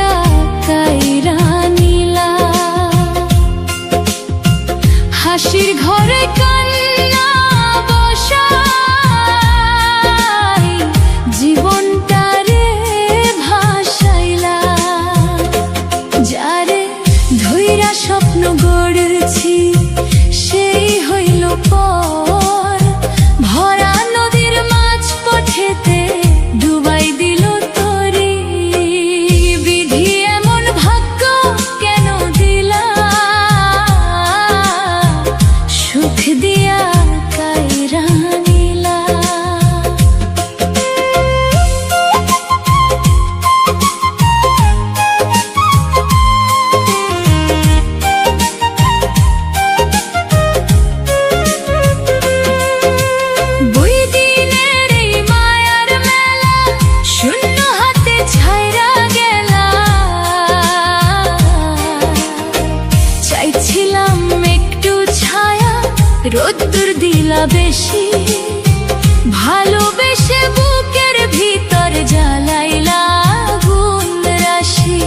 দিয়া কাইরা নিলা। হাসির ঘরে কান্না বসাই জীবনটারে ভাসাইলা। যারে ধইরা স্বপ্ন গড়েছি সেই হইল পর, ভরা নদীর মাঝ পথেতে ডুবাই দিল তরি। বিধি এমন ভাগ্য কেন দিলা, সুখ দিয়া কাইরা নিলা। রোদ্দুর দিলা বেশি, ভালোবেসে বুকের ভিতর জ্বালাইলা আগুন রাশি।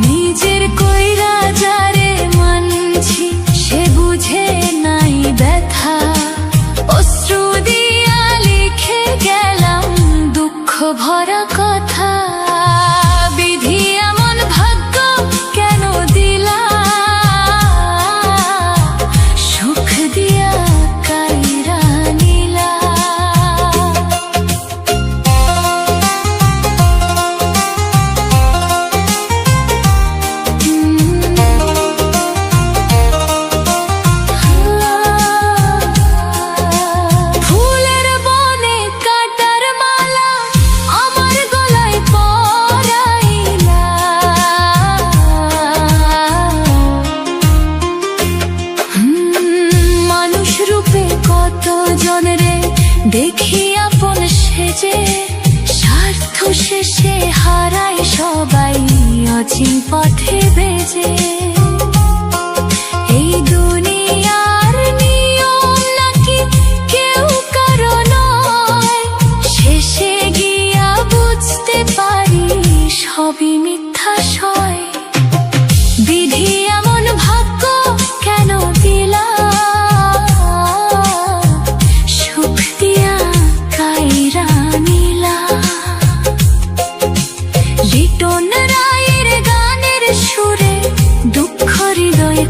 নিজের কইরা যারে মানছি সে বুঝে নাই ব্যথা, অশ্রু দিয়া লিখে গেলাম দুঃখ ভরা কথা। বিধি এমন ভাগ্য কেন দিলা, দেখি আপন সেজে স্বার্থ শেষে হারায় সবাই অচিন পথে বেজে। এই দুনিয়ার নিয়ম নাকি কেউ কারো নয়, শেষে গিয়া বুঝতে পারি সবই মিথ্যা সয়। বিধি এমন ভাগ্য কেন দিলা, লিটন রায়ের গানের সুরে দুঃখ হৃদয়ে